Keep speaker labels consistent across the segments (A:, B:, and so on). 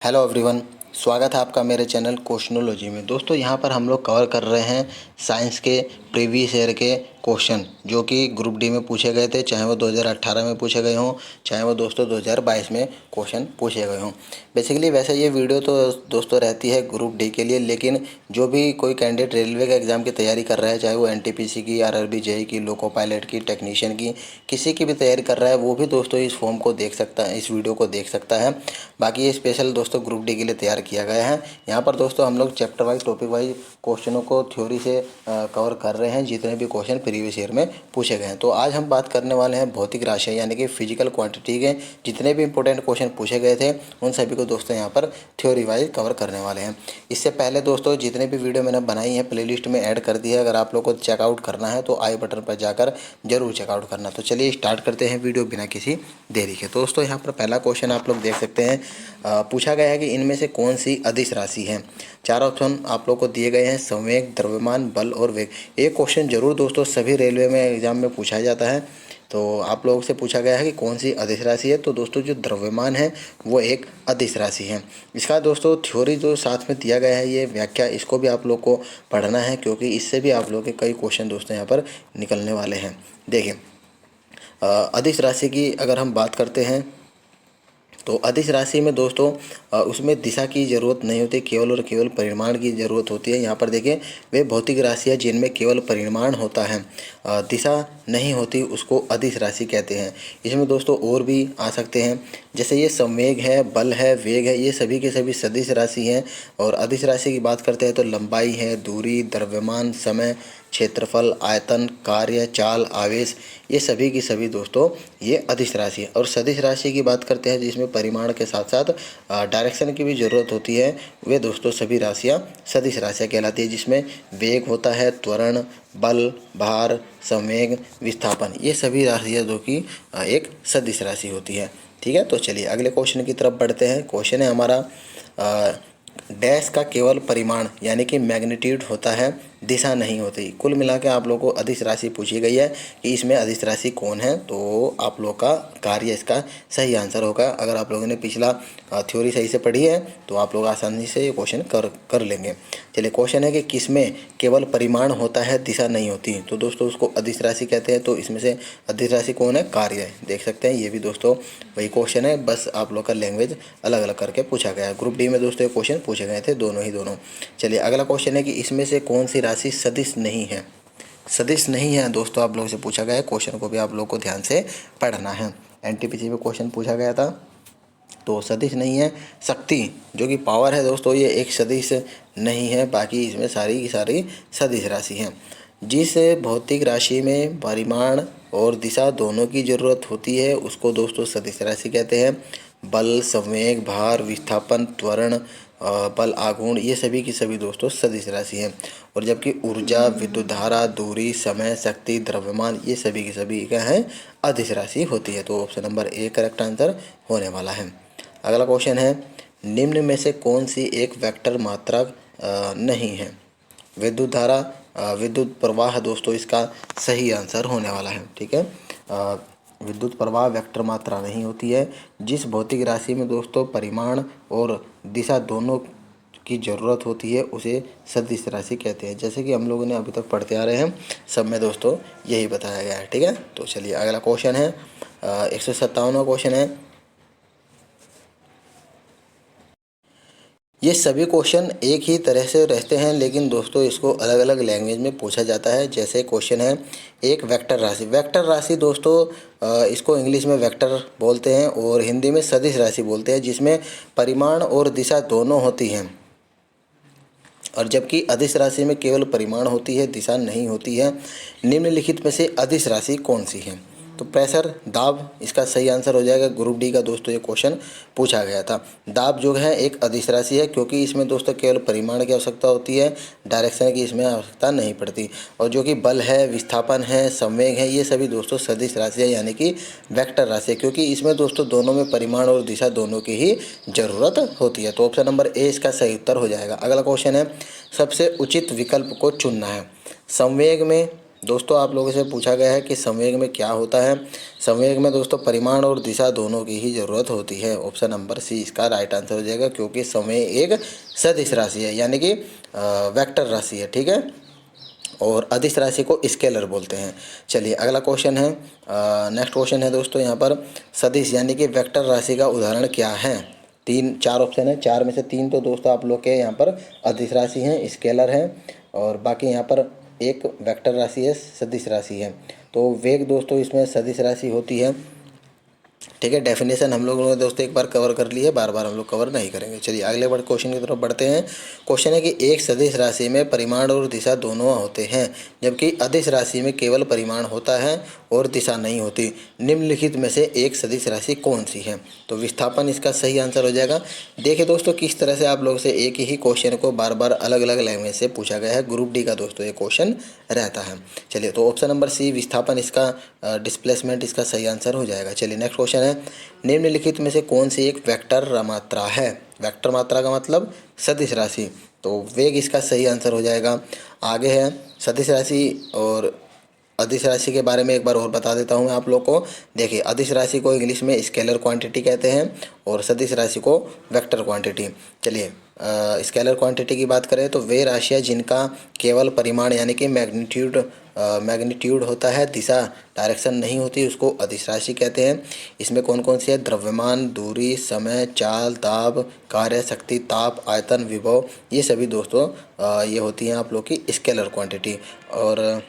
A: Hello everyone, स्वागत है आपका मेरे चैनल क्वेश्चनोलॉजी में। दोस्तों यहाँ पर हम लोग कवर कर रहे हैं साइंस के प्रीवियस ईयर के क्वेश्चन जो कि ग्रुप डी में पूछे गए थे, चाहे वो 2018 में पूछे गए हों, चाहे वो दोस्तों 2022 में क्वेश्चन पूछे गए हों। बेसिकली वैसे ये वीडियो तो दोस्तों रहती है ग्रुप डी के लिए, लेकिन जो भी कोई कैंडिडेट रेलवे का एग्ज़ाम की तैयारी कर रहा है, चाहे वो एनटीपीसी की, आरआरबी, जेई की, लोको पायलट की, टेक्नीशियन की, किसी की भी तैयारी कर रहा है, वो भी दोस्तों इस फॉर्म को देख सकता है, इस वीडियो को देख सकता है। बाकी ये स्पेशल दोस्तों ग्रुप डी के लिए तैयार किया गया है। यहाँ पर दोस्तों हम लोग चैप्टर वाइज, टॉपिक वाइज क्वेश्चनों को थ्योरी से कवर कर रहे हैं, जितने भी क्वेश्चन प्रीवियस ईयर में पूछे गए हैं। तो आज हम बात करने वाले हैं भौतिक राशियाँ यानी कि फिजिकल क्वांटिटी के जितने भी इंपॉर्टेंट क्वेश्चन पूछे गए थे उन सभी को दोस्तों यहाँ पर थ्योरी वाइज कवर करने वाले हैं। इससे पहले दोस्तों जितने भी वीडियो मैंने बनाई है प्लेलिस्ट में ऐड कर दी है, अगर आप लोग को चेकआउट करना है तो आई बटन पर जाकर जरूर चेकआउट करना। तो चलिए स्टार्ट करते हैं वीडियो बिना किसी देरी के। दोस्तों यहाँ पर पहला क्वेश्चन आप लोग देख सकते हैं, पूछा गया है कि इनमें से कौन सी अदिश राशि है। चार ऑप्शन आप लोग को दिए गए हैं, संवेग, द्रव्यमान, बल और वेग। एक क्वेश्चन जरूर दोस्तों सभी रेलवे में एग्जाम में पूछा जाता है। तो आप लोगों से पूछा गया है कि कौन सी अदिश राशि है, तो दोस्तों जो द्रव्यमान है वो एक अदिश राशि है। इसका दोस्तों थ्योरी जो साथ में दिया गया है, ये व्याख्या, इसको भी आप लोग को पढ़ना है क्योंकि इससे भी आप लोग के कई क्वेश्चन दोस्तों यहाँ पर निकलने वाले हैं। देखिए अदिश राशि की अगर हम बात करते हैं तो अदिश राशि में दोस्तों उसमें दिशा की ज़रूरत नहीं होती, केवल और केवल परिमाण की ज़रूरत होती है। यहाँ पर देखिए वे भौतिक राशियाँ जिनमें केवल परिमाण होता है, दिशा नहीं होती, उसको अदिश राशि कहते हैं। इसमें दोस्तों और भी आ सकते हैं, जैसे ये संवेग है, बल है, वेग है, ये सभी के सभी सदिश राशि हैं। और अदिश राशि की बात करते हैं तो लंबाई है, दूरी, द्रव्यमान, समय, क्षेत्रफल, आयतन, कार्य, चाल, आवेश, ये सभी की सभी दोस्तों ये अदिश राशि है। और सदिश राशि की बात करते हैं जिसमें परिमाण के साथ साथ डायरेक्शन की भी ज़रूरत होती है, वे दोस्तों सभी राशियाँ सदिश राशियाँ कहलाती है, जिसमें वेग होता है, त्वरण, बल, भार, संवेग, विस्थापन, ये सभी राशियाँ जो कि एक सदिश राशि होती है। ठीक है, तो चलिए अगले क्वेश्चन की तरफ बढ़ते हैं। क्वेश्चन है हमारा, डैश का केवल परिमाण यानी कि मैग्नीट्यूड होता है, दिशा नहीं होती। कुल मिला के आप लोगों को अदिश राशि पूछी गई है कि इसमें अदिश राशि कौन है, तो आप लोग का कार्य इसका सही आंसर होगा। अगर आप लोगों ने पिछला थ्योरी सही से पढ़ी है तो आप लोग आसानी से ये क्वेश्चन कर लेंगे। चलिए क्वेश्चन है कि किसमें केवल परिमाण होता है, दिशा नहीं होती, तो दोस्तों उसको अदिश राशि कहते हैं। तो इसमें से अदिश राशि कौन है, कार्य है। देख सकते हैं ये भी दोस्तों वही क्वेश्चन है, बस आप लोग का लैंग्वेज अलग अलग करके पूछा गया है। ग्रुप डी में दोस्तों ये क्वेश्चन पूछे गए थे दोनों। चलिए अगला क्वेश्चन है कि इसमें से कौन सी राशि सदिश नहीं है। सदिश नहीं है दोस्तों आप लोगों से पूछा गया है, क्वेश्चन को भी आप लोग को ध्यान से पढ़ना है। एनटीपीसी में क्वेश्चन पूछा गया था, तो सदिश नहीं है। शक्ति जो कि पावर है दोस्तों, ये एक सदिश नहीं है, बाकी इसमें सारी की सारी सदिश राशि हैं। जिस भौतिक राशि में परिमाण और दिशा दोनों की ज़रूरत होती है उसको दोस्तों सदिश राशि कहते हैं। बल, संवेग, भार, विस्थापन, त्वरण, बल, आघूर्ण, ये सभी की सभी दोस्तों सदिश राशि हैं। और जबकि ऊर्जा, विद्युत धारा, दूरी, समय, शक्ति, द्रव्यमान, ये सभी की सभी क्या है, अदिश राशि होती है। तो option number A correct answer होने वाला है। अगला क्वेश्चन है, निम्न में से कौन सी एक वेक्टर मात्रा नहीं है। विद्युत धारा, विद्युत प्रवाह दोस्तों इसका सही आंसर होने वाला है। ठीक है, विद्युत प्रवाह वेक्टर मात्रा नहीं होती है। जिस भौतिक राशि में दोस्तों परिमाण और दिशा दोनों की ज़रूरत होती है उसे सदिश राशि कहते हैं। जैसे कि हम लोगों ने अभी तक पढ़ते आ रहे हैं, सब में दोस्तों यही बताया गया है। ठीक है, तो चलिए अगला क्वेश्चन है, 157वां क्वेश्चन है। ये सभी क्वेश्चन एक ही तरह से रहते हैं, लेकिन दोस्तों इसको अलग अलग लैंग्वेज में पूछा जाता है। जैसे क्वेश्चन है, एक वेक्टर राशि। वेक्टर राशि दोस्तों इसको इंग्लिश में वेक्टर बोलते हैं और हिंदी में सदिश राशि बोलते हैं, जिसमें परिमाण और दिशा दोनों होती हैं। और जबकि अदिश राशि में केवल परिमाण होती है, दिशा नहीं होती है। निम्नलिखित में से अदिश राशि कौन सी है। तो प्रेशर, दाब, इसका सही आंसर हो जाएगा। ग्रुप डी का दोस्तों ये क्वेश्चन पूछा गया था। दाब जो है एक अदिश राशि है क्योंकि इसमें दोस्तों केवल परिमाण की आवश्यकता होती है, डायरेक्शन की इसमें आवश्यकता नहीं पड़ती। और जो कि बल है, विस्थापन है, संवेग है, ये सभी दोस्तों सदिश राशि है यानी कि वेक्टर राशि है, क्योंकि इसमें दोस्तों दोनों में परिमाण और दिशा दोनों की ही ज़रूरत होती है। तो ऑप्शन नंबर ए इसका सही उत्तर हो जाएगा। अगला क्वेश्चन है, सबसे उचित विकल्प को चुनना है। संवेग में दोस्तों आप लोगों से पूछा गया है कि संवेग में क्या होता है। संवेग में दोस्तों परिमाण और दिशा दोनों की ही ज़रूरत होती है। ऑप्शन नंबर सी इसका राइट आंसर हो जाएगा, क्योंकि संवेग एक सदिश राशि है, यानी कि वेक्टर राशि है। ठीक है, और अदिश राशि को स्केलर बोलते हैं। चलिए अगला क्वेश्चन है, नेक्स्ट क्वेश्चन है दोस्तों यहाँ पर, सदिश यानी कि वेक्टर राशि का उदाहरण क्या है। तीन चार ऑप्शन है, चार में से तीन तो दोस्तों आप लोग के यहाँ पर अदिश राशि हैं, स्केलर हैं, और बाकी यहाँ पर एक वेक्टर राशि है, सदिश राशि है। तो वेग दोस्तों इसमें सदिश राशि होती है। ठीक है, डेफिनेशन हम लोगों ने दोस्तों एक बार कवर कर ली है, बार बार हम लोग कवर नहीं करेंगे। चलिए अगले बार क्वेश्चन की तरफ बढ़ते हैं। क्वेश्चन है कि एक सदिश राशि में परिमाण और दिशा दोनों होते हैं, जबकि अदिश राशि में केवल परिमाण होता है और दिशा नहीं होती। निम्नलिखित में से एक सदिश राशि कौन सी है। तो विस्थापन इसका सही आंसर हो जाएगा। देखिए दोस्तों किस तरह से आप लोग से एक ही क्वेश्चन को बार बार अलग अलग लैंग्वेज से पूछा गया है। ग्रुप डी का दोस्तों ये क्वेश्चन रहता है। चलिए तो ऑप्शन नंबर सी विस्थापन इसका डिस्प्लेसमेंट इसका सही आंसर हो जाएगा। चलिए नेक्स्ट क्वेश्चन है, निम्नलिखित में से कौन सी एक वेक्टर मात्रा है। वेक्टर मात्रा का मतलब सदिश राशि, तो वेग इसका सही आंसर हो जाएगा। आगे है सदिश राशि और अदिश राशि के बारे में एक बार और बता देता हूँ मैं आप लोग को। देखिए अदिश राशि को इंग्लिश में स्केलर क्वांटिटी कहते हैं और सदिश राशि को वेक्टर क्वांटिटी। चलिए स्केलर क्वांटिटी की बात करें तो वे राशियाँ जिनका केवल परिमाण यानी कि मैग्नीट्यूड होता है, दिशा डायरेक्शन नहीं होती, उसको अदिश राशि कहते हैं। इसमें कौन कौन सी है, द्रव्यमान, दूरी, समय, चाल, दाब, कार्य, शक्ति, ताप, आयतन, विभव, ये सभी दोस्तों ये होती हैं आप लोग की स्केलर क्वांटिटी। और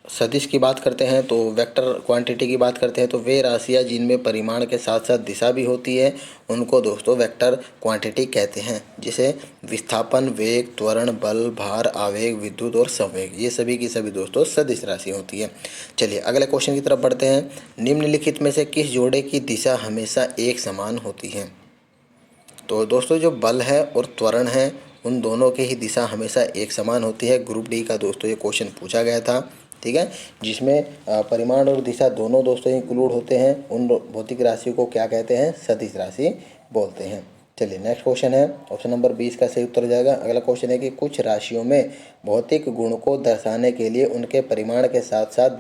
A: सदिश की बात करते हैं तो वेक्टर क्वांटिटी की बात करते हैं तो वे राशियाँ जिनमें परिमाण के साथ साथ दिशा भी होती है उनको दोस्तों वेक्टर क्वांटिटी कहते हैं। जैसे विस्थापन, वेग, त्वरण, बल, भार, आवेग, विद्युत और संवेग, ये सभी की सभी दोस्तों सदिश राशि होती है। चलिए अगले क्वेश्चन की तरफ बढ़ते हैं। निम्नलिखित में से किस जोड़े की दिशा हमेशा एक समान होती है। तो दोस्तों जो बल है और त्वरण है उन दोनों की ही दिशा हमेशा एक समान होती है। ग्रुप डी का दोस्तों ये क्वेश्चन पूछा गया था। ठीक है, जिसमें परिमाण और दिशा दोनों दोस्तों इंक्लूड होते हैं। उन भौतिक राशियों को क्या कहते हैं, सदिश राशि बोलते हैं। चलिए नेक्स्ट क्वेश्चन है, ऑप्शन नंबर 20 का सही उत्तर हो जाएगा। अगला क्वेश्चन है कि कुछ राशियों में भौतिक गुण को दर्शाने के लिए उनके परिमाण के साथ साथ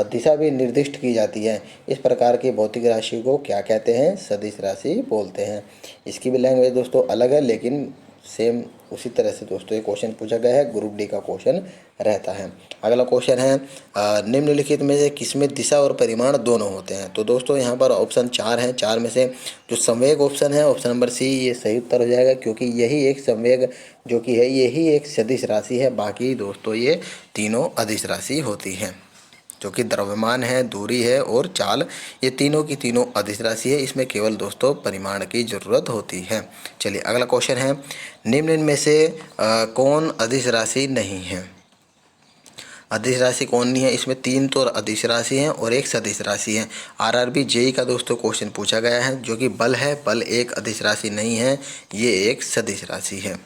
A: दिशा भी निर्दिष्ट की जाती है। इस प्रकार की भौतिक राशि को क्या कहते हैं, सदिश राशि बोलते हैं। इसकी भी लैंग्वेज दोस्तों अलग है, लेकिन सेम उसी तरह से दोस्तों ये क्वेश्चन पूछा गया है, ग्रुप डी का क्वेश्चन रहता है। अगला क्वेश्चन है निम्नलिखित में से किसमें दिशा और परिमाण दोनों होते हैं। तो दोस्तों यहाँ पर ऑप्शन 4 हैं, 4 में से जो संवेग ऑप्शन है ऑप्शन नंबर सी ये सही उत्तर हो जाएगा, क्योंकि यही एक संवेग जो कि है यही एक सदिश राशि है। बाकी दोस्तों ये तीनों अदिश राशि होती हैं, जो कि द्रव्यमान है, दूरी है और चाल, ये तीनों की तीनों अदिश राशि है। इसमें केवल दोस्तों परिमाण की ज़रूरत होती है। चलिए अगला क्वेश्चन है, निम्न में से कौन अदिश राशि नहीं है। अदिश राशि कौन नहीं है, इसमें 3 तो अदिश राशि हैं और एक सदिश राशि है। आरआरबी जेई का दोस्तों क्वेश्चन पूछा गया है, जो कि बल है। बल एक अदिश राशि नहीं है, ये एक सदिश राशि है।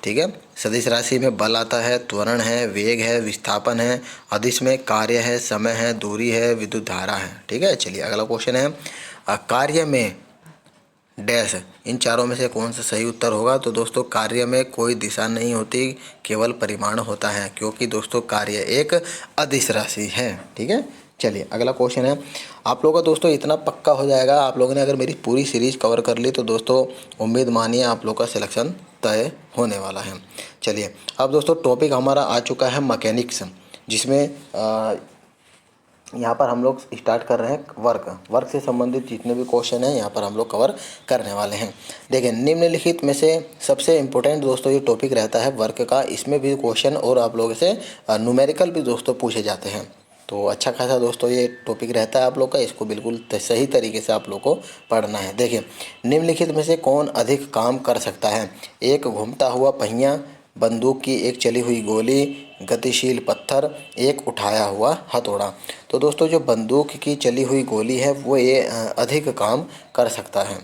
A: ठीक है, सदिश राशि में बल आता है, त्वरण है, वेग है, विस्थापन है। अदिश में कार्य है, समय है, दूरी है, विद्युत धारा है। ठीक है, चलिए अगला क्वेश्चन है, कार्य में डैश, इन चारों में से कौन सा सही उत्तर होगा। तो दोस्तों कार्य में कोई दिशा नहीं होती, केवल परिमाण होता है, क्योंकि दोस्तों कार्य एक अदिश राशि है। ठीक है, चलिए अगला क्वेश्चन है, आप लोगों का दोस्तों इतना पक्का हो जाएगा, आप लोगों ने अगर मेरी पूरी सीरीज़ कवर कर ली तो दोस्तों उम्मीद मानिए आप लोग का सिलेक्शन तय होने वाला है। चलिए अब दोस्तों टॉपिक हमारा आ चुका है मैकेनिक्स, जिसमें यहाँ पर हम लोग स्टार्ट कर रहे हैं वर्क से संबंधित जितने भी क्वेश्चन हैं यहाँ पर हम लोग कवर करने वाले हैं। देखिए निम्नलिखित में से सबसे इम्पोर्टेंट दोस्तों ये टॉपिक रहता है वर्क का। इसमें भी क्वेश्चन और आप लोगों से न्यूमेरिकल भी दोस्तों पूछे जाते हैं, तो अच्छा खासा दोस्तों ये टॉपिक रहता है आप लोग का। इसको बिल्कुल सही तरीके से आप लोग को पढ़ना है। देखिए निम्नलिखित में से कौन अधिक काम कर सकता है। एक घूमता हुआ पहिया, बंदूक की एक चली हुई गोली, गतिशील पत्थर, एक उठाया हुआ हथौड़ा। तो दोस्तों जो बंदूक की चली हुई गोली है वो ये अधिक काम कर सकता है।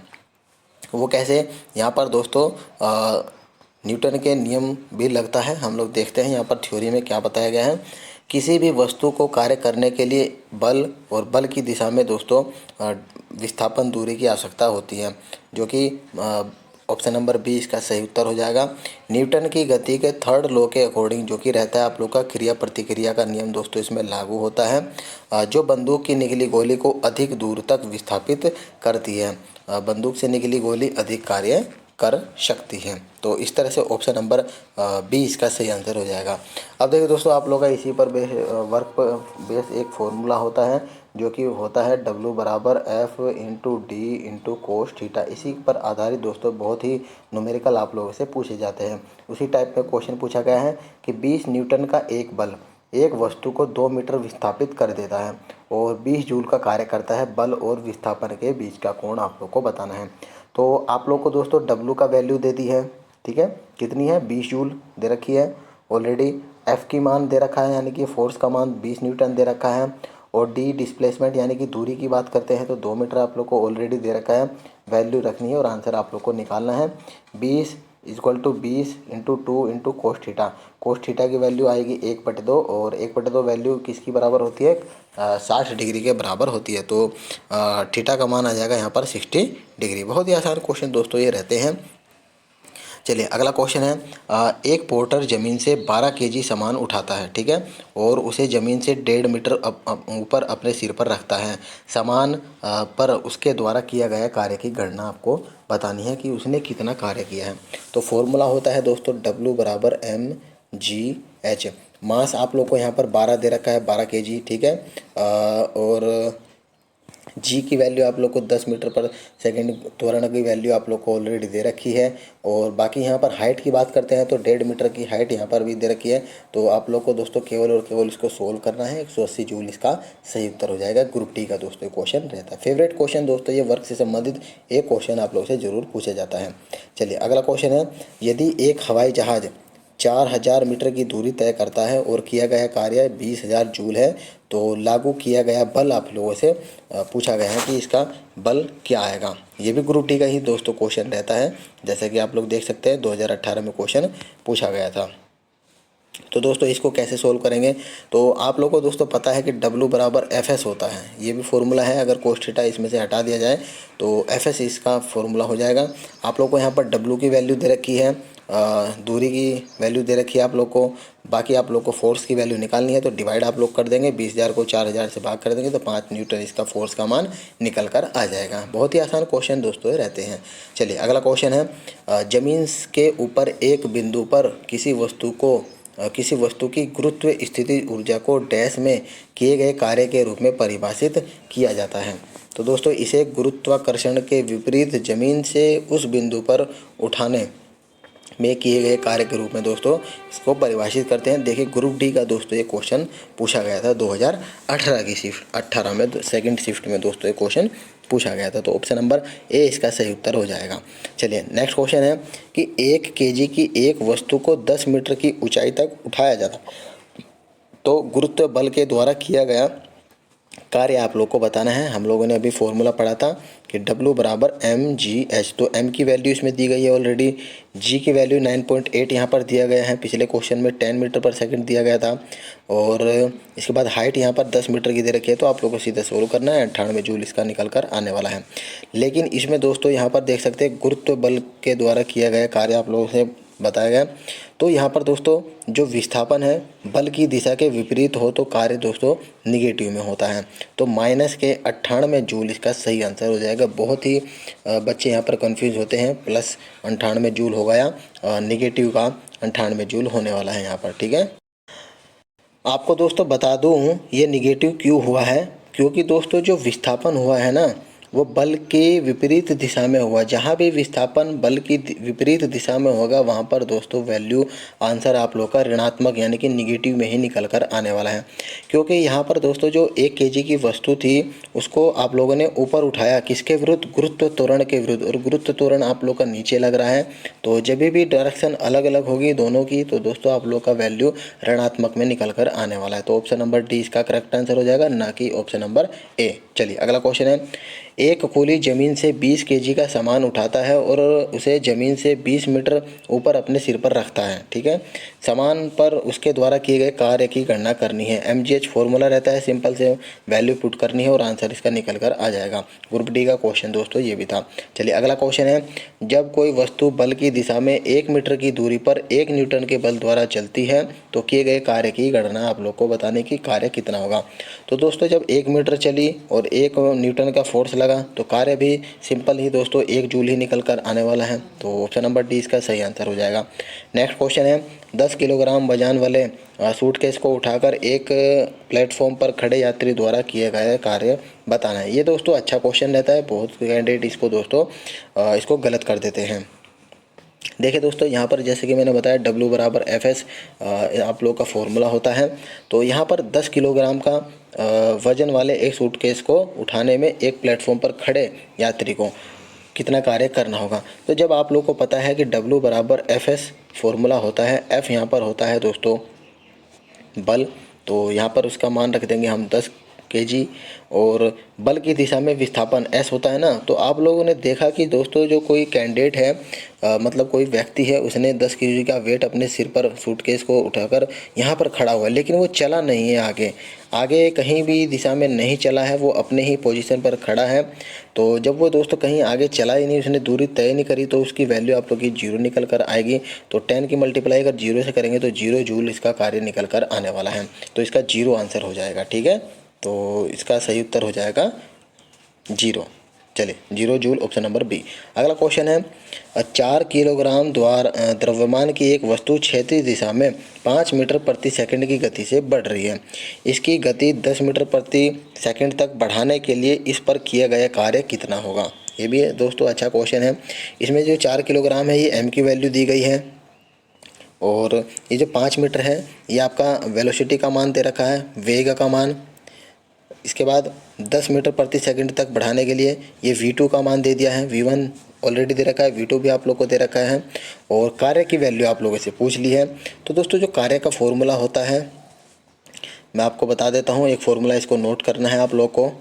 A: वो कैसे, यहाँ पर दोस्तों न्यूटन के नियम भी लगता है। हम लोग देखते हैं यहाँ पर थ्योरी में क्या बताया गया है। किसी भी वस्तु को कार्य करने के लिए बल और बल की दिशा में दोस्तों विस्थापन दूरी की आवश्यकता होती है, जो कि ऑप्शन नंबर बी इसका सही उत्तर हो जाएगा। न्यूटन की गति के थर्ड लॉ के अकॉर्डिंग जो कि रहता है आप लोग का क्रिया प्रतिक्रिया का नियम दोस्तों इसमें लागू होता है। जो बंदूक की निकली गोली को अधिक दूर तक विस्थापित करती है, बंदूक से निकली गोली अधिक कार्य कर सकती है। तो इस तरह से ऑप्शन नंबर बी इसका सही आंसर हो जाएगा। अब देखिए दोस्तों, आप लोग का इसी पर वर्क पर बेस एक फॉर्मूला होता है जो कि होता है W बराबर F into D into cos theta. इसी पर आधारित दोस्तों बहुत ही न्यूमेरिकल आप लोगों से पूछे जाते हैं। उसी टाइप में क्वेश्चन पूछा गया है कि 20 न्यूटन का एक बल एक वस्तु को 2 मीटर विस्थापित कर देता है और 20 जूल का कार्य करता है। बल और विस्थापन के बीच का कोण आप लोग को बताना है। तो आप लोग को दोस्तों W का वैल्यू दे दी है, ठीक है, कितनी है 20 जूल दे रखी है ऑलरेडी। F की मान दे रखा है यानी कि फोर्स का मान 20 न्यूटन दे रखा है। और D डिस्प्लेसमेंट यानी कि दूरी की बात करते हैं तो 2 मीटर आप लोग को ऑलरेडी दे रखा है। वैल्यू रखनी है और आंसर आप लोग को निकालना है। 20 equal to 20 into 2 into cos theta. Cos theta की वैल्यू आएगी 1/2 और 1/2 वैल्यू किसकी बराबर होती है 60 डिग्री के बराबर होती है। तो थीटा का मान आ जाएगा यहाँ पर 60 डिग्री। बहुत ही आसान क्वेश्चन दोस्तों ये रहते हैं। चलिए अगला क्वेश्चन है, एक पोर्टर ज़मीन से 12 केजी सामान उठाता है, ठीक है, और उसे ज़मीन से 1.5 मीटर ऊपर अपने सिर पर रखता है। सामान पर उसके द्वारा किया गया कार्य की गणना आपको बतानी है कि उसने कितना कार्य किया है। तो फॉर्मूला होता है दोस्तों W बराबर mgh। मास आप लोग को यहाँ पर 12 दे रखा है, 12 केजी, ठीक है, और जी की वैल्यू आप लोग को 10 मीटर पर सेकंड त्वरण की वैल्यू आप लोग को ऑलरेडी दे रखी है। और बाकी यहाँ पर हाइट की बात करते हैं तो 1.5 मीटर की हाइट यहाँ पर भी दे रखी है। तो आप लोग को दोस्तों केवल और केवल इसको सोल्व करना है। 180 जूल इसका सही उत्तर हो जाएगा। ग्रुप डी का दोस्तों क्वेश्चन रहता है। फेवरेट क्वेश्चन दोस्तों ये वर्क से संबंधित एक क्वेश्चन आप लोग से जरूर पूछा जाता है। चलिए अगला क्वेश्चन है, यदि एक हवाई जहाज़ 4000 मीटर की दूरी तय करता है और किया गया कार्य 20,000 जूल है, तो लागू किया गया बल आप लोगों से पूछा गया है कि इसका बल क्या आएगा। ये भी ग्रुप डी का ही दोस्तों क्वेश्चन रहता है, जैसे कि आप लोग देख सकते हैं 2018 में क्वेश्चन पूछा गया था। तो दोस्तों इसको कैसे सोल्व करेंगे, तो आप लोगों को दोस्तों पता है कि W बराबर FS होता है। ये भी फॉर्मूला है, अगर कोस थीटा इसमें से हटा दिया जाए तो FS इसका फॉर्मूला हो जाएगा। आप लोग को यहाँ पर W की वैल्यू दे रखी है, दूरी की वैल्यू दे रखी है आप लोग को। बाकी आप लोग को फोर्स की वैल्यू निकालनी है तो डिवाइड आप लोग कर देंगे, 20,000 को 4,000 से भाग कर देंगे तो 5 न्यूटन इसका फोर्स का मान निकल कर आ जाएगा। बहुत ही आसान क्वेश्चन दोस्तों ये रहते हैं। चलिए अगला क्वेश्चन है, ज़मीन के ऊपर एक बिंदु पर किसी वस्तु की गुरुत्व स्थिति ऊर्जा को डैश में किए गए कार्य के रूप में परिभाषित किया जाता है। तो दोस्तों इसे गुरुत्वाकर्षण के विपरीत ज़मीन से उस बिंदु पर उठाने में किए गए कार्य के रूप में दोस्तों इसको परिभाषित करते हैं। देखिए ग्रुप डी का दोस्तों ये क्वेश्चन पूछा गया था 2018 की शिफ्ट 18 में सेकंड शिफ्ट में दोस्तों ये क्वेश्चन पूछा गया था। तो ऑप्शन नंबर ए इसका सही उत्तर हो जाएगा। चलिए नेक्स्ट क्वेश्चन है कि 1 केजी की एक वस्तु को 10 मीटर की ऊंचाई तक उठाया जाता तो गुरुत्व बल के द्वारा किया गया कार्य आप लोग को बताना है। हम लोगों ने अभी फॉर्मूला पढ़ा था कि W बराबर mgh। तो m की वैल्यू इसमें दी गई है ऑलरेडी, g की वैल्यू 9.8 यहाँ पर दिया गया है, पिछले क्वेश्चन में 10 मीटर पर सेकंड दिया गया था। और इसके बाद हाइट यहाँ पर 10 मीटर की दे रखी है, तो आप लोग को सीधा सोल्व करना है। 98 जूल इसका निकल कर आने वाला है। लेकिन इसमें दोस्तों यहाँ पर देख सकते हैं गुरुत्व बल के द्वारा किया गया कार्य आप लोगों से बताया गया। तो यहाँ पर दोस्तों जो विस्थापन है बल की दिशा के विपरीत हो तो कार्य दोस्तों निगेटिव में होता है। तो माइनस के 98 जूल इसका सही आंसर हो जाएगा। बहुत ही बच्चे यहाँ पर कंफ्यूज होते हैं, प्लस 98 जूल हो गया, निगेटिव का 98 जूल होने वाला है यहाँ पर, ठीक है। आपको दोस्तों बता दूँ ये निगेटिव क्यों हुआ है, क्योंकि दोस्तों जो विस्थापन हुआ है ना वो बल के विपरीत दिशा में हुआ। जहाँ भी विस्थापन बल की विपरीत दिशा में होगा वहाँ पर दोस्तों वैल्यू आंसर आप लोग का ऋणात्मक यानी कि निगेटिव में ही निकल कर आने वाला है। क्योंकि यहाँ पर दोस्तों जो 1 केजी की वस्तु थी उसको आप लोगों ने ऊपर उठाया किसके विरुद्ध, गुरुत्व त्वरण के विरुद्ध, और गुरुत्व त्वरण आप लोग का नीचे लग रहा है। तो जब भी डायरेक्शन अलग अलग होगी दोनों की तो दोस्तों आप लोग का वैल्यू ऋणात्मक में निकल कर आने वाला है। तो ऑप्शन नंबर डी इसका करेक्ट आंसर हो जाएगा, ना कि ऑप्शन नंबर ए। चलिए अगला क्वेश्चन है, एक कूली ज़मीन से 20 केजी का सामान उठाता है और उसे ज़मीन से 20 मीटर ऊपर अपने सिर पर रखता है। ठीक है, सामान पर उसके द्वारा किए गए कार्य की गणना करनी है। MGH फॉर्मूला रहता है, सिंपल से वैल्यू पुट करनी है और आंसर इसका निकल कर आ जाएगा। ग्रुप डी का क्वेश्चन दोस्तों ये भी था। चलिए अगला क्वेश्चन है, जब कोई वस्तु बल की दिशा में 1 मीटर की दूरी पर 1 न्यूटन के बल द्वारा चलती है तो किए गए कार्य की गणना आप लोग को बताने की कार्य कितना होगा। तो दोस्तों जब 1 मीटर चली और 1 न्यूटन का फोर्स लगा तो कार्य भी सिंपल ही दोस्तों 1 जूल ही निकल कर आने वाला है। तो ऑप्शन नंबर डी इसका सही आंसर हो जाएगा। नेक्स्ट क्वेश्चन है, 10 किलोग्राम वजन वाले सूटकेस को उठाकर एक प्लेटफॉर्म पर खड़े यात्री द्वारा किए गए कार्य बताना है। ये दोस्तों अच्छा क्वेश्चन रहता है, बहुत कैंडिडेट इसको दोस्तों इसको गलत कर देते हैं। देखिए दोस्तों यहाँ पर जैसे कि मैंने बताया W बराबर FS आप लोग का फॉर्मूला होता है। तो यहाँ पर 10 किलोग्राम का वजन वाले एक सूटकेस को उठाने में एक प्लेटफॉर्म पर खड़े यात्री को कितना कार्य करना होगा। तो जब आप लोग को पता है कि W बराबर FS फॉर्मूला होता है, F यहाँ पर होता है दोस्तों बल, तो यहाँ पर उसका मान रख देंगे हम 10 kg और बल की दिशा में विस्थापन S होता है ना। तो आप लोगों ने देखा कि दोस्तों जो कोई कैंडिडेट है मतलब कोई व्यक्ति है, उसने 10 kg का वेट अपने सिर पर सूटकेस को उठाकर यहाँ पर खड़ा हुआ है, लेकिन वो चला नहीं है, आगे कहीं भी दिशा में नहीं चला है, वो अपने ही पोजीशन पर खड़ा है। तो जब वो दोस्तों कहीं आगे चला ही नहीं, उसने दूरी तय नहीं करी, तो उसकी वैल्यू आप लोग की 0 निकल कर आएगी। तो 10 की मल्टीप्लाई अगर 0 से करेंगे तो 0 जूल इसका कार्य निकल कर आने वाला है। तो इसका 0 आंसर हो जाएगा। ठीक है, तो इसका सही उत्तर हो जाएगा 0। चलिए 0 जूल ऑप्शन नंबर बी। अगला क्वेश्चन है, 4 किलोग्राम द्रव्यमान की एक वस्तु क्षैतिज दिशा में 5 मीटर प्रति सेकंड की गति से बढ़ रही है। इसकी गति 10 मीटर प्रति सेकंड तक बढ़ाने के लिए इस पर किया गया कार्य कितना होगा। ये भी दोस्तों अच्छा क्वेश्चन है। इसमें जो 4 किलोग्राम है ये m की वैल्यू दी गई है और ये जो 5 मीटर है ये आपका वेलोसिटी का मान दे रखा है, वेग का मान। इसके बाद 10 मीटर प्रति सेकंड तक बढ़ाने के लिए ये V2 का मान दे दिया है, V1 ऑलरेडी दे रखा है, V2 भी आप लोग को दे रखा है और कार्य की वैल्यू आप लोगों से पूछ ली है। तो दोस्तों जो कार्य का फॉर्मूला होता है मैं आपको बता देता हूँ, एक फॉर्मूला इसको नोट करना है आप लोग को।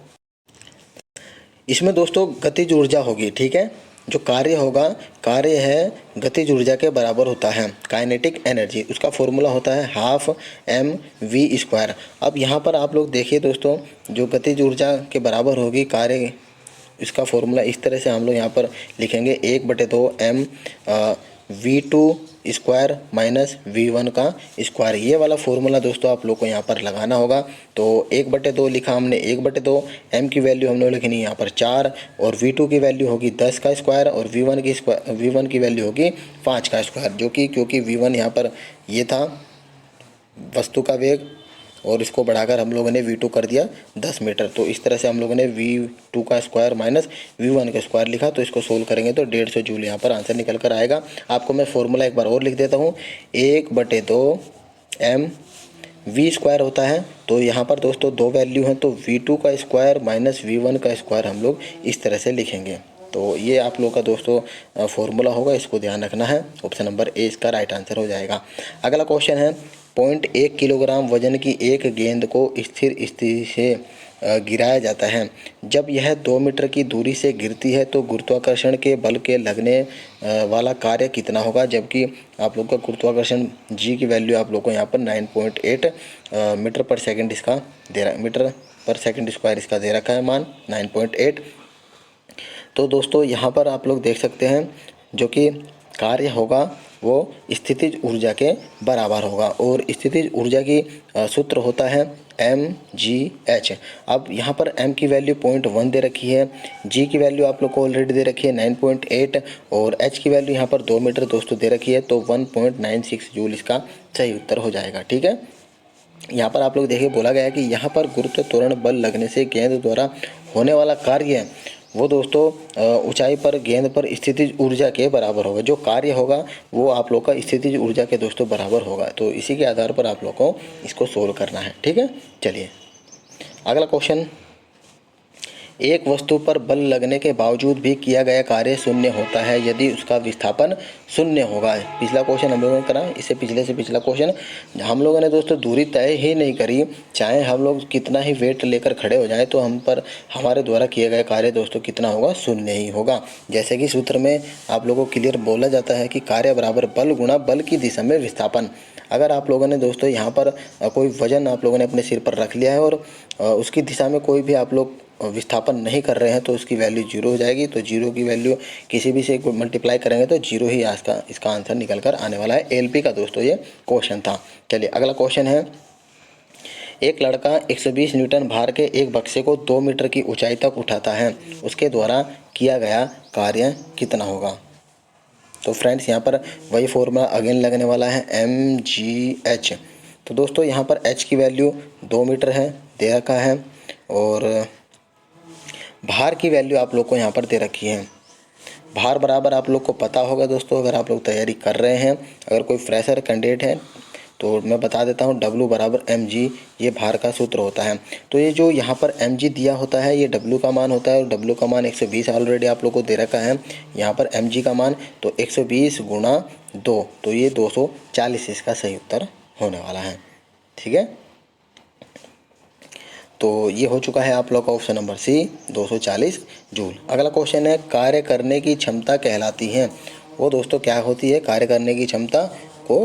A: इसमें दोस्तों गतिज ऊर्जा होगी। ठीक है, जो कार्य होगा, कार्य है गतिज ऊर्जा के बराबर होता है, काइनेटिक एनर्जी, उसका फॉर्मूला होता है ½ mv²। अब यहाँ पर आप लोग देखिए दोस्तों, जो गतिज ऊर्जा के बराबर होगी कार्य, इसका फॉर्मूला इस तरह से हम लोग यहाँ पर लिखेंगे 1/2 m v2² माइनस v1 का स्क्वायर। ये वाला फॉर्मूला दोस्तों आप लोग को यहाँ पर लगाना होगा। तो 1/2 लिखा हमने, 1/2 m की वैल्यू हम लोग लिखनी है यहाँ पर 4 और v2 की वैल्यू होगी 10 का स्क्वायर और v1 की वैल्यू होगी 5 का स्क्वायर, जो कि क्योंकि v1 यहाँ पर ये था वस्तु का वेग और इसको बढ़ाकर हम लोगों ने v2 कर दिया 10 मीटर। तो इस तरह से हम लोगों ने v2 का स्क्वायर माइनस v1 का स्क्वायर लिखा। तो इसको सोल्व करेंगे तो 150 जूल यहाँ पर आंसर निकल कर आएगा। आपको मैं फॉर्मूला एक बार और लिख देता हूँ, 1/2 m v² होता है। तो यहाँ पर दोस्तों दो वैल्यू हैं, तो v2 का स्क्वायर माइनस v1 का स्क्वायर हम लोग इस तरह से लिखेंगे। तो ये आप लोग का दोस्तों फॉर्मूला होगा, इसको ध्यान रखना है। ऑप्शन नंबर ए इसका राइट आंसर हो जाएगा। अगला क्वेश्चन है, 0.1 किलोग्राम वजन की एक गेंद को स्थिर स्थिति से गिराया जाता है। जब यह 2 मीटर की दूरी से गिरती है तो गुरुत्वाकर्षण के बल के लगने वाला कार्य कितना होगा। जबकि आप लोग का गुरुत्वाकर्षण जी की वैल्यू आप लोग को यहाँ पर 9.8 मीटर पर सेकंड इसका दे रहा, मीटर पर सेकंड स्क्वायर इसका दे रखा है मान 9.8। तो दोस्तों यहाँ पर आप लोग देख सकते हैं जो कि कार्य होगा वो स्थितिज ऊर्जा के बराबर होगा और स्थितिज ऊर्जा की सूत्र होता है mgh। अब यहाँ पर m की वैल्यू 0.1 दे रखी है, g की वैल्यू आप लोग को ऑलरेडी दे रखी है 9.8 और h की वैल्यू यहाँ पर 2 मीटर दोस्तों दे रखी है। तो 1.96 जूल इसका सही उत्तर हो जाएगा। ठीक है, यहाँ पर आप लोग देखिए बोला गया है कि यहाँ पर गुरुत्व त्वरण बल लगने से गेंद द्वारा होने वाला कार्य वो दोस्तों ऊंचाई पर गेंद पर स्थितिज ऊर्जा के बराबर होगा। जो कार्य होगा वो आप लोग का स्थितिज ऊर्जा के दोस्तों बराबर होगा। तो इसी के आधार पर आप लोग को इसको सोल्व करना है। ठीक है, चलिए अगला क्वेश्चन, एक वस्तु पर बल लगने के बावजूद भी किया गया कार्य शून्य होता है यदि उसका विस्थापन शून्य होगा। पिछला क्वेश्चन हम लोगों ने करा, इससे पिछला क्वेश्चन हम लोगों ने दोस्तों दूरी तय ही नहीं करी, चाहे हम लोग कितना ही वेट लेकर खड़े हो जाएं तो हम पर हमारे द्वारा किया गया कार्य दोस्तों कितना होगा, शून्य ही होगा। जैसे कि सूत्र में आप लोगों को क्लियर बोला जाता है कि कार्य बराबर बल गुणा बल की दिशा में विस्थापन। अगर आप लोगों ने दोस्तों यहाँ पर कोई वजन आप लोगों ने अपने सिर पर रख लिया है और उसकी दिशा में कोई भी आप लोग विस्थापन नहीं कर रहे हैं तो उसकी वैल्यू जीरो हो जाएगी। तो जीरो की वैल्यू किसी भी से मल्टीप्लाई करेंगे तो जीरो ही इसका आंसर निकल कर आने वाला है। एलपी का दोस्तों ये क्वेश्चन था। चलिए अगला क्वेश्चन है, एक लड़का 120 न्यूटन भार के एक बक्से को 2 मीटर की ऊंचाई तक उठाता है, उसके द्वारा किया गया कार्य कितना होगा। तो फ्रेंड्स यहाँ पर वही फॉर्मूला अगेन लगने वाला है mgh। तो दोस्तों यहाँ पर h की वैल्यू 2 मीटर है दे रखा है और भार की वैल्यू आप लोग को यहाँ पर दे रखी है। भार बराबर आप लोग को पता होगा दोस्तों, अगर आप लोग तैयारी कर रहे हैं, अगर कोई फ्रेशर कैंडिडेट है तो मैं बता देता हूँ W बराबर mg ये भार का सूत्र होता है। तो ये जो यहाँ पर mg दिया होता है ये W का मान होता है और W का मान 120 ऑलरेडी आप लोग को दे रखा है। यहाँ पर mg का मान तो 120 गुणा 2 तो ये 240 इसका सही उत्तर होने वाला है। ठीक है, तो ये हो चुका है आप लोग का ऑप्शन नंबर सी 240 जूल। अगला क्वेश्चन है, कार्य करने की क्षमता कहलाती है, वो दोस्तों क्या होती है, कार्य करने की क्षमता को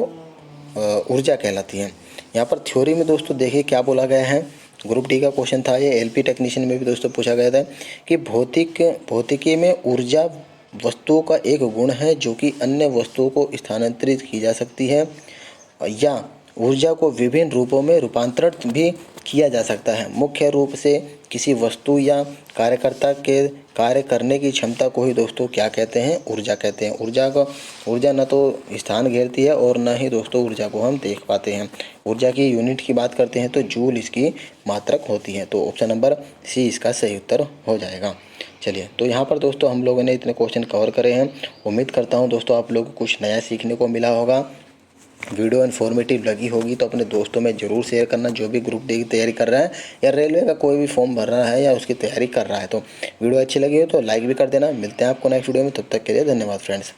A: ऊर्जा कहलाती है। यहाँ पर थ्योरी में दोस्तों देखिए क्या बोला गया है, ग्रुप डी का क्वेश्चन था ये, एलपी टेक्नीशियन में भी दोस्तों पूछा गया था कि भौतिकी में ऊर्जा वस्तुओं का एक गुण है जो कि अन्य वस्तुओं को स्थानांतरित की जा सकती है या ऊर्जा को विभिन्न रूपों में रूपांतरित भी किया जा सकता है। मुख्य रूप से किसी वस्तु या कार्यकर्ता के कार्य करने की क्षमता को ही दोस्तों क्या कहते हैं, ऊर्जा कहते हैं। ऊर्जा न तो स्थान घेरती है और न ही दोस्तों ऊर्जा को हम देख पाते हैं। ऊर्जा की यूनिट की बात करते हैं तो जूल इसकी मात्रक होती है। तो ऑप्शन नंबर सी इसका सही उत्तर हो जाएगा। चलिए तो यहाँ पर दोस्तों हम लोगों ने इतने क्वेश्चन कवर करे हैं। उम्मीद करता हूँ दोस्तों आप लोगों को कुछ नया सीखने को मिला होगा। वीडियो इन्फॉर्मेटिव लगी होगी तो अपने दोस्तों में ज़रूर शेयर करना, जो भी ग्रुप डी की तैयारी कर रहा है या रेलवे का कोई भी फॉर्म भर रहा है या उसकी तैयारी कर रहा है। तो वीडियो अच्छी लगी हो तो लाइक भी कर देना। मिलते हैं आपको नेक्स्ट वीडियो में, तब तक के लिए धन्यवाद फ्रेंड्स।